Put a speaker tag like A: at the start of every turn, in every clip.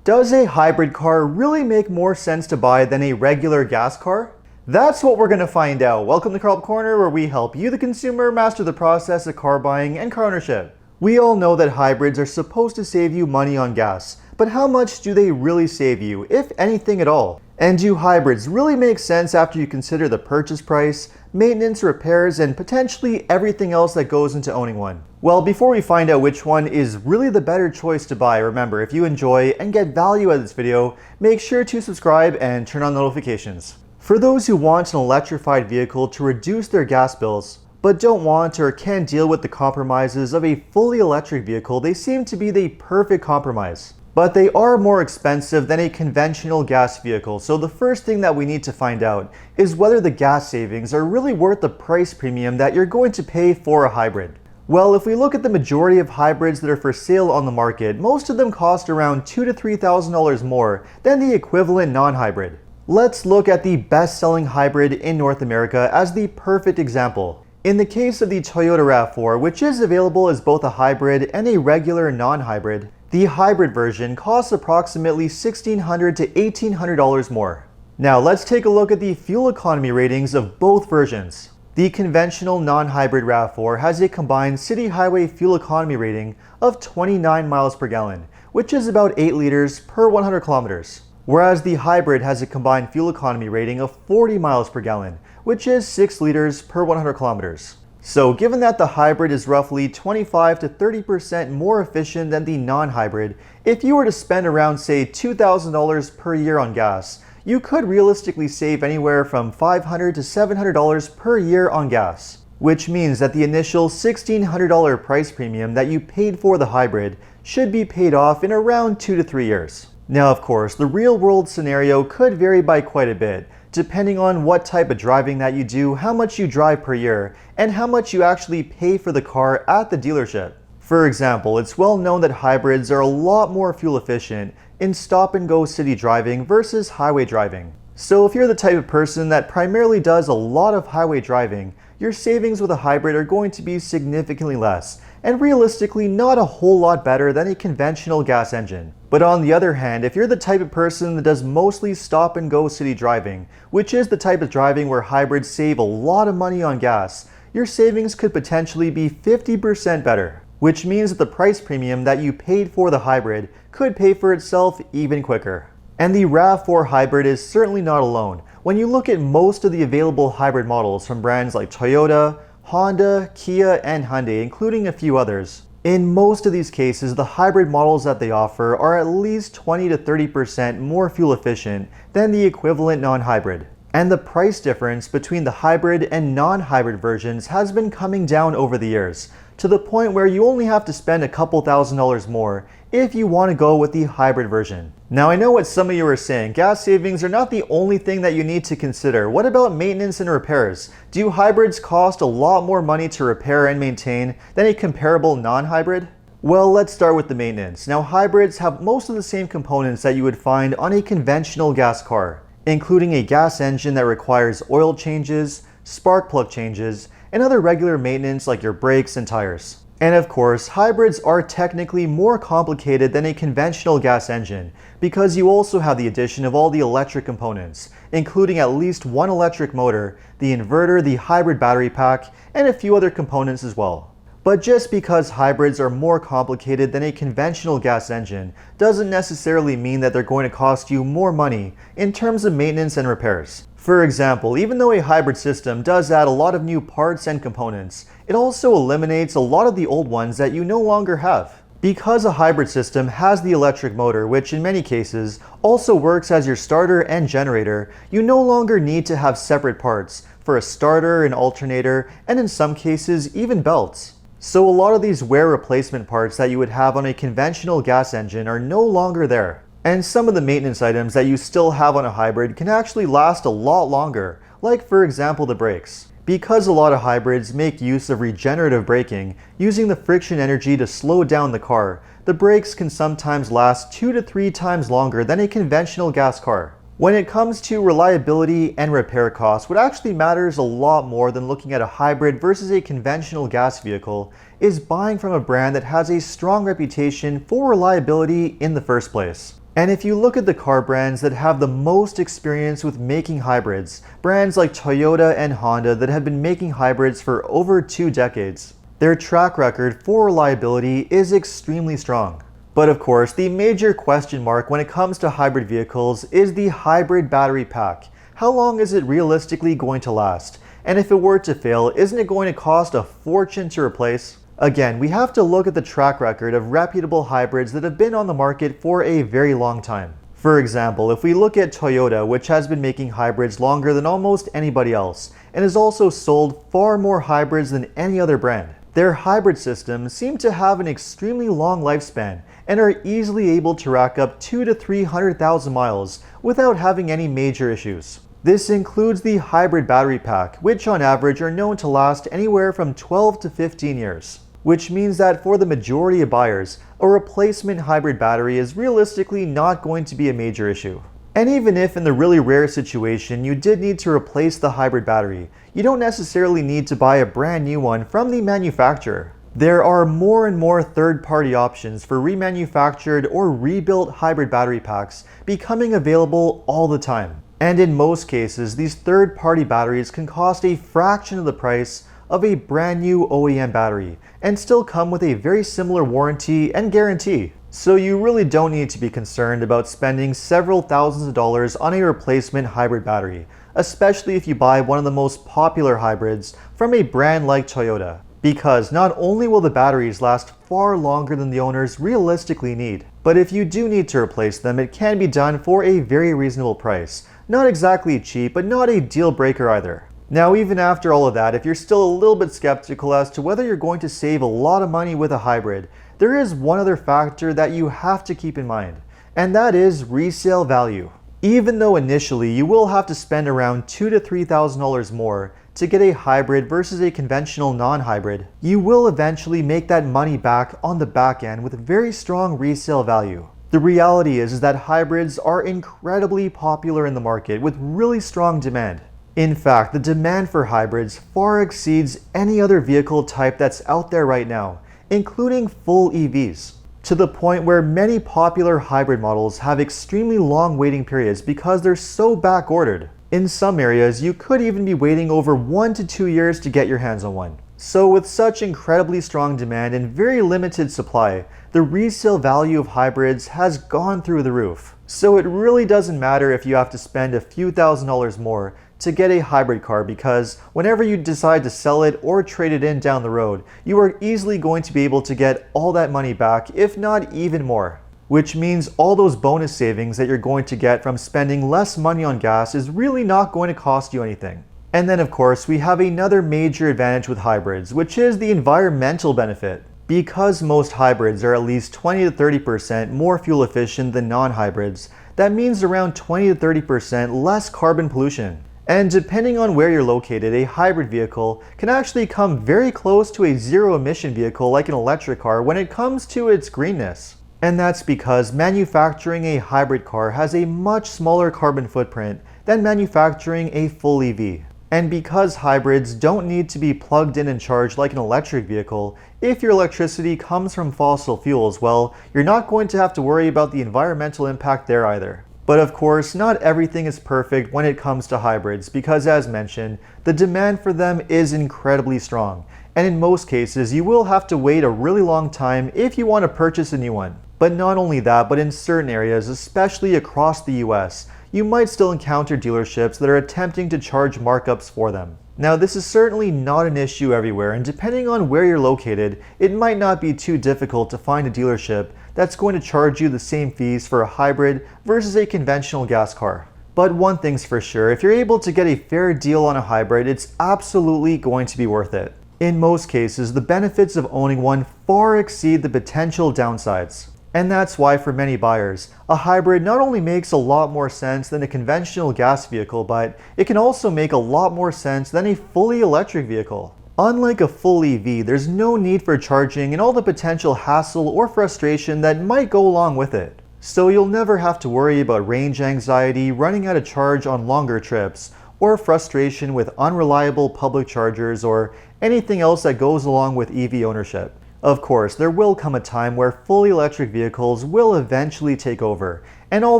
A: Does a hybrid car really make more sense to buy than a regular gas car? That's what we're going to find out. Welcome to Car Help Corner, where we help you, the consumer, master the process of car buying and car ownership. We all know that hybrids are supposed to save you money on gas, but how much do they really save you, if anything at all? And do hybrids really make sense after you consider the purchase price, maintenance, repairs, and potentially everything else that goes into owning one? Well, before we find out which one is really the better choice to buy, remember, if you enjoy and get value out of this video, make sure to subscribe and turn on notifications. For those who want an electrified vehicle to reduce their gas bills, but don't want or can't deal with the compromises of a fully electric vehicle, they seem to be the perfect compromise. But they are more expensive than a conventional gas vehicle, so the first thing that we need to find out is whether the gas savings are really worth the price premium that you're going to pay for a hybrid. Well, if we look at the majority of hybrids that are for sale on the market, most of them cost around $2,000 to $3,000 more than the equivalent non-hybrid. Let's look at the best-selling hybrid in North America as the perfect example. In the case of the Toyota RAV4, which is available as both a hybrid and a regular non-hybrid, the hybrid version costs approximately $1,600 to $1,800 more. Now let's take a look at the fuel economy ratings of both versions. The conventional non-hybrid RAV4 has a combined city highway fuel economy rating of 29 miles per gallon, which is about 8 liters per 100 kilometers. Whereas the hybrid has a combined fuel economy rating of 40 miles per gallon, which is 6 liters per 100 kilometers. So given that the hybrid is roughly 25 to 30% more efficient than the non-hybrid, if you were to spend around say $2,000 per year on gas, you could realistically save anywhere from $500 to $700 per year on gas. Which means that the initial $1,600 price premium that you paid for the hybrid should be paid off in around 2 to 3 years. Now of course, the real world scenario could vary by quite a bit, depending on what type of driving that you do, how much you drive per year, and how much you actually pay for the car at the dealership. For example, it's well known that hybrids are a lot more fuel efficient in stop-and-go city driving versus highway driving. So if you're the type of person that primarily does a lot of highway driving, your savings with a hybrid are going to be significantly less, and realistically not a whole lot better than a conventional gas engine. But on the other hand, if you're the type of person that does mostly stop-and-go city driving, which is the type of driving where hybrids save a lot of money on gas, your savings could potentially be 50% better, which means that the price premium that you paid for the hybrid could pay for itself even quicker. And the RAV4 hybrid is certainly not alone. When you look at most of the available hybrid models from brands like Toyota, Honda, Kia, and Hyundai, including a few others, in most of these cases, the hybrid models that they offer are at least 20 to 30% more fuel efficient than the equivalent non-hybrid. And the price difference between the hybrid and non-hybrid versions has been coming down over the years, to the point where you only have to spend a couple $1,000s more if you want to go with the hybrid version. Now I know what some of you are saying, gas savings are not the only thing that you need to consider. What about maintenance and repairs? Do hybrids cost a lot more money to repair and maintain than a comparable non-hybrid? Well, let's start with the maintenance. Now hybrids have most of the same components that you would find on a conventional gas car, including a gas engine that requires oil changes, spark plug changes, and other regular maintenance like your brakes and tires. And of course, hybrids are technically more complicated than a conventional gas engine because you also have the addition of all the electric components, including at least one electric motor, the inverter, the hybrid battery pack, and a few other components as well. But just because hybrids are more complicated than a conventional gas engine doesn't necessarily mean that they're going to cost you more money in terms of maintenance and repairs. For example, even though a hybrid system does add a lot of new parts and components, it also eliminates a lot of the old ones that you no longer have. Because a hybrid system has the electric motor, which in many cases also works as your starter and generator, you no longer need to have separate parts for a starter, an alternator, and in some cases even belts. So a lot of these wear replacement parts that you would have on a conventional gas engine are no longer there. And some of the maintenance items that you still have on a hybrid can actually last a lot longer, like for example the brakes. Because a lot of hybrids make use of regenerative braking, using the friction energy to slow down the car, the brakes can sometimes last 2 to 3 times longer than a conventional gas car. When it comes to reliability and repair costs, what actually matters a lot more than looking at a hybrid versus a conventional gas vehicle is buying from a brand that has a strong reputation for reliability in the first place. And if you look at the car brands that have the most experience with making hybrids, brands like Toyota and Honda that have been making hybrids for over 2 decades, their track record for reliability is extremely strong. But of course, the major question mark when it comes to hybrid vehicles is the hybrid battery pack. How long is it realistically going to last? And if it were to fail, isn't it going to cost a fortune to replace? Again, we have to look at the track record of reputable hybrids that have been on the market for a very long time. For example, if we look at Toyota, which has been making hybrids longer than almost anybody else, and has also sold far more hybrids than any other brand. Their hybrid systems seem to have an extremely long lifespan and are easily able to rack up 200,000 to 300,000 miles without having any major issues. This includes the hybrid battery pack, which on average are known to last anywhere from 12 to 15 years. Which means that for the majority of buyers, a replacement hybrid battery is realistically not going to be a major issue. And even if in the really rare situation you did need to replace the hybrid battery, you don't necessarily need to buy a brand new one from the manufacturer. There are more and more third-party options for remanufactured or rebuilt hybrid battery packs becoming available all the time. And in most cases, these third-party batteries can cost a fraction of the price of a brand new OEM battery and still come with a very similar warranty and guarantee. So you really don't need to be concerned about spending several thousands of dollars on a replacement hybrid battery, especially if you buy one of the most popular hybrids from a brand like Toyota. Because not only will the batteries last far longer than the owners realistically need, but if you do need to replace them, it can be done for a very reasonable price. Not exactly cheap, but not a deal breaker either. Now, even after all of that, if you're still a little bit skeptical as to whether you're going to save a lot of money with a hybrid, there is one other factor that you have to keep in mind, and that is resale value. Even though initially you will have to spend around $2,000 to $3,000 more to get a hybrid versus a conventional non-hybrid, you will eventually make that money back on the back end with very strong resale value. The reality is that hybrids are incredibly popular in the market with really strong demand. In fact, the demand for hybrids far exceeds any other vehicle type that's out there right now, including full EVs, to the point where many popular hybrid models have extremely long waiting periods because they're so back-ordered. In some areas, you could even be waiting over 1 to 2 years to get your hands on one. So with such incredibly strong demand and very limited supply, the resale value of hybrids has gone through the roof. So it really doesn't matter if you have to spend a few $1,000s more to get a hybrid car, because whenever you decide to sell it or trade it in down the road, you are easily going to be able to get all that money back, if not even more. Which means all those bonus savings that you're going to get from spending less money on gas is really not going to cost you anything. And then of course, we have another major advantage with hybrids, which is the environmental benefit. Because most hybrids are at least 20 to 30% more fuel efficient than non-hybrids, that means around 20 to 30% less carbon pollution. And depending on where you're located, a hybrid vehicle can actually come very close to a zero-emission vehicle like an electric car when it comes to its greenness. And that's because manufacturing a hybrid car has a much smaller carbon footprint than manufacturing a full EV. And because hybrids don't need to be plugged in and charged like an electric vehicle, if your electricity comes from fossil fuels, well, you're not going to have to worry about the environmental impact there either. But of course, not everything is perfect when it comes to hybrids because, as mentioned, the demand for them is incredibly strong. And in most cases, you will have to wait a really long time if you want to purchase a new one. But not only that, but in certain areas, especially across the US, you might still encounter dealerships that are attempting to charge markups for them. Now, this is certainly not an issue everywhere, and depending on where you're located, it might not be too difficult to find a dealership that's going to charge you the same fees for a hybrid versus a conventional gas car. But one thing's for sure, if you're able to get a fair deal on a hybrid, it's absolutely going to be worth it. In most cases, the benefits of owning one far exceed the potential downsides. And that's why for many buyers, a hybrid not only makes a lot more sense than a conventional gas vehicle, but it can also make a lot more sense than a fully electric vehicle. Unlike a full EV, there's no need for charging and all the potential hassle or frustration that might go along with it. So you'll never have to worry about range anxiety, running out of charge on longer trips, or frustration with unreliable public chargers or anything else that goes along with EV ownership. Of course, there will come a time where fully electric vehicles will eventually take over, and all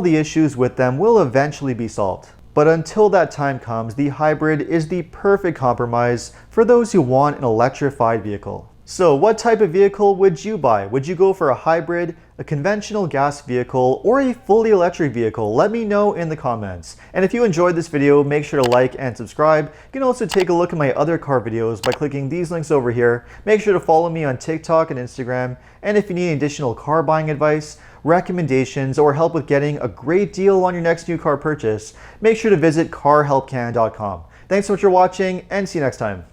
A: the issues with them will eventually be solved. But until that time comes, the hybrid is the perfect compromise for those who want an electrified vehicle. So what type of vehicle would you buy? Would you go for a hybrid, a conventional gas vehicle, or a fully electric vehicle? Let me know in the comments. And if you enjoyed this video, make sure to like and subscribe. You can also take a look at my other car videos by clicking these links over here. Make sure to follow me on TikTok and Instagram. And if you need additional car buying advice, recommendations, or help with getting a great deal on your next new car purchase, make sure to visit carhelpcan.com. Thanks so much for watching, and see you next time.